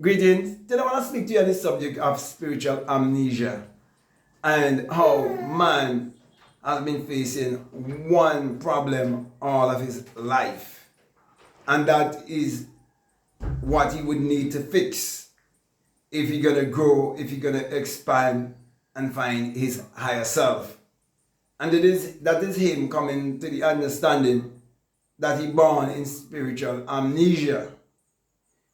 Greetings. Today I want to speak to you on the subject of spiritual amnesia and how man has been facing one problem all of his life. And that is what he would need to fix if he's going to grow, if he's going to expand and find his higher self. And that is him coming to the understanding that he born in spiritual amnesia.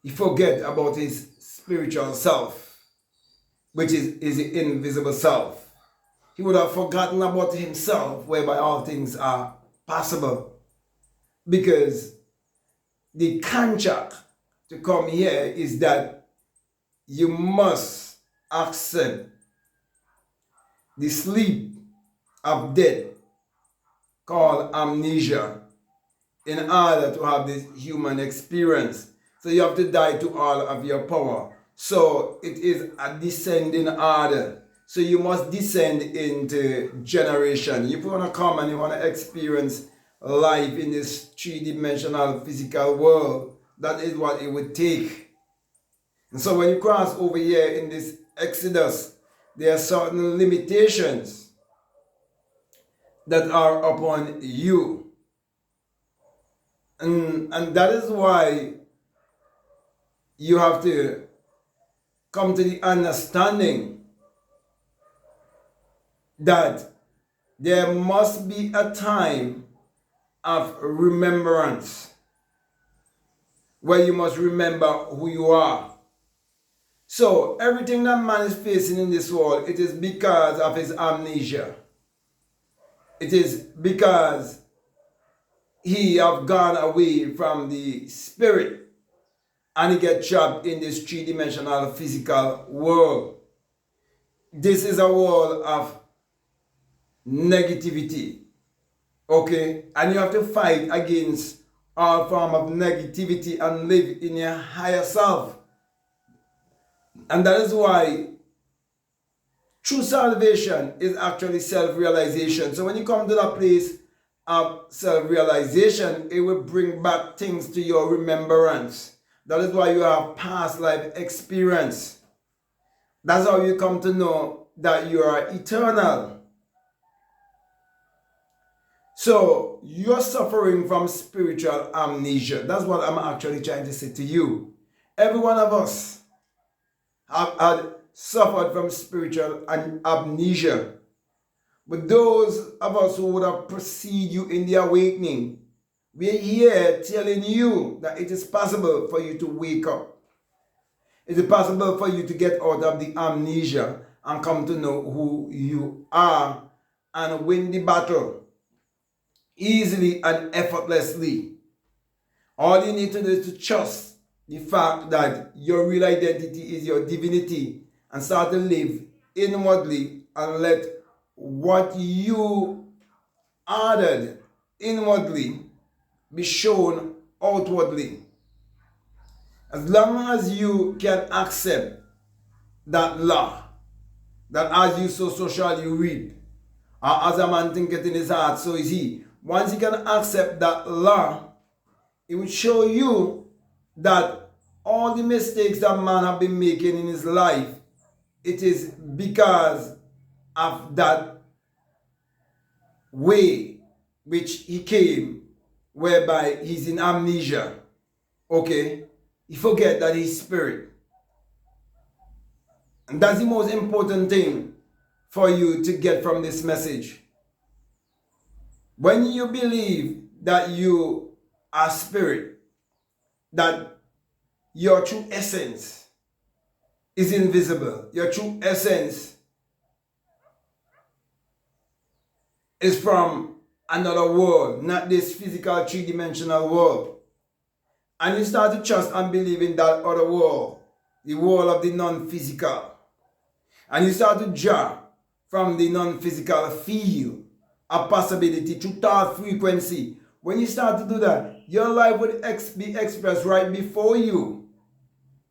He forget about his spiritual self, which is his invisible self. He would have forgotten about himself, whereby all things are possible. Because the contract to come here is that you must accept the sleep of death called amnesia in order to have this human experience. So you have to die to all of your power. So it is a descending order. So you must descend into generation. If you want to come and you want to experience life in this three-dimensional physical world, that is what it would take. And so when you cross over here in this Exodus, there are certain limitations that are upon you. And that is why you have to come to the understanding that there must be a time of remembrance where you must remember who you are. So everything that man is facing in this world, it is because of his amnesia. It is because he have gone away from the spirit and he get trapped in this three-dimensional physical world. This is a world of negativity. Okay? And you have to fight against all form of negativity and live in your higher self. And that is why true salvation is actually self-realization. So when you come to that place of self-realization, it will bring back things to your remembrance. That is why you have past life experience. That's how you come to know that you are eternal. So you're suffering from spiritual amnesia. That's what I'm actually trying to say to you. Every one of us have had suffered from spiritual amnesia. But those of us who would have preceded you in the awakening, we're here telling you that it is possible for you to wake up. It is possible for you to get out of the amnesia and come to know who you are and win the battle easily and effortlessly. All you need to do is to trust the fact that your real identity is your divinity and start to live inwardly and let what you added inwardly be shown outwardly. As long as you can accept that law, that as you sow, so shall you reap, or as a man thinketh in his heart, so is he. Once you can accept that law, it will show you that all the mistakes that man have been making in his life, it is because of that way which he came, whereby he's in amnesia. Okay? He forget that he's spirit. And that's the most important thing for you to get from this message. When you believe that you are spirit, that your true essence is invisible, your true essence is from another world, not this physical three-dimensional world. And you start to trust and believe in that other world, the world of the non-physical. And you start to draw from the non-physical field a possibility through thought frequency. When you start to do that, your life would be expressed right before you.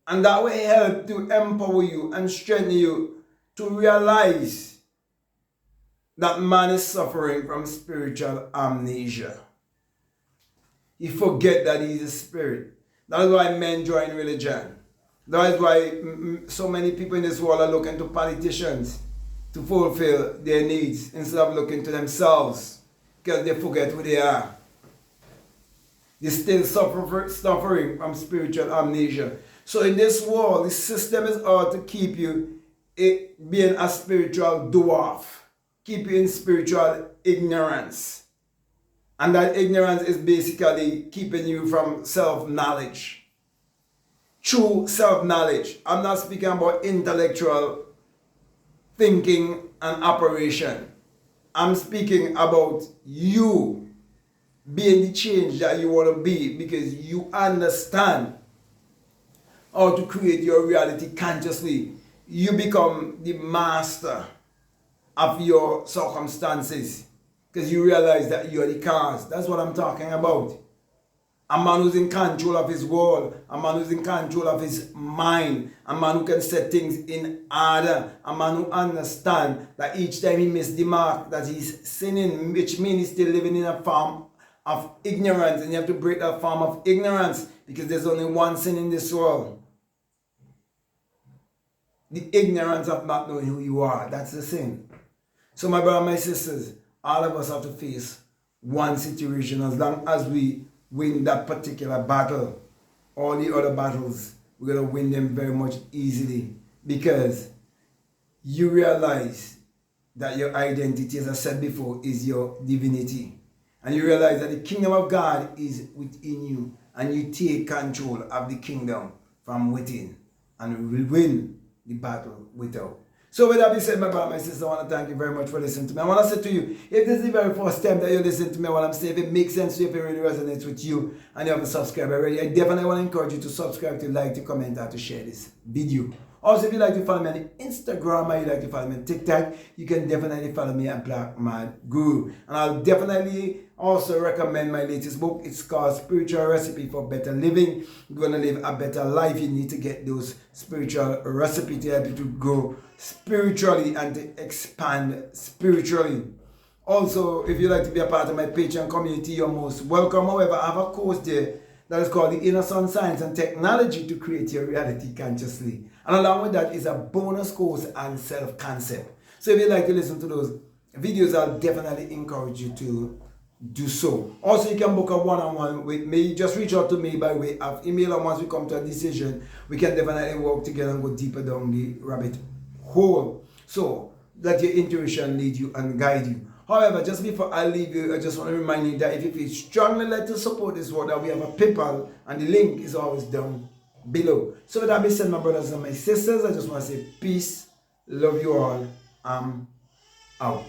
And that will help to empower you and strengthen you to realize that man is suffering from spiritual amnesia. He forget that he is a spirit. That is why men join religion. That is why so many people in this world are looking to politicians to fulfill their needs instead of looking to themselves, because they forget who they are. They still suffering from spiritual amnesia. So in this world, the system is out to keep you being a spiritual dwarf, keep you in spiritual ignorance. And that ignorance is basically keeping you from self-knowledge. True self-knowledge. I'm not speaking about intellectual thinking and operation. I'm speaking about you being the change that you want to be, because you understand how to create your reality consciously. You become the master of your circumstances because you realize that you are the cause. That's what I'm talking about. A man who's in control of his world, a man who's in control of his mind, a man who can set things in order, a man who understands that each time he misses the mark, that he's sinning, which means he's still living in a form of ignorance, and you have to break that form of ignorance, because there's only one sin in this world. The ignorance of not knowing who you are, that's the sin. So my brother, my sisters, all of us have to face one situation. As long as we win that particular battle, all the other battles, we're going to win them very much easily, because you realize that your identity, as I said before, is your divinity. And you realize that the kingdom of God is within you, and you take control of the kingdom from within, and will win the battle without. So with that being said, my brother, my sister, I want to thank you very much for listening to me. I want to say to you, if this is the very first time that you listen to me, what I'm saying, if it makes sense to you, if it really resonates with you, and you haven't subscribed already, I definitely want to encourage you to subscribe, to like, to comment, and to share this video. Also, if you'd like to follow me on Instagram or you'd like to follow me on TikTok, you can definitely follow me at BlackMadGuru. And I'll definitely also recommend my latest book. It's called Spiritual Recipe for Better Living. You're going to live a better life. You need to get those spiritual recipes to help you to grow spiritually and to expand spiritually. Also, if you'd like to be a part of my Patreon community, you're most welcome. However, I have a course there that is called the Inner Sun Science and Technology to Create Your Reality Consciously. And along with that is a bonus course on self-concept. So if you'd like to listen to those videos, I'll definitely encourage you to do so. Also, you can book a one-on-one with me. Just reach out to me by way of email, and once we come to a decision, we can definitely work together and go deeper down the rabbit hole. So let your intuition lead you and guide you. However, just before I leave you, I just want to remind you that if you feel strongly led to support this work, that we have a PayPal, and the link is always down below. So with that being said, my brothers and my sisters, I just want to say peace, love you all, I'm out.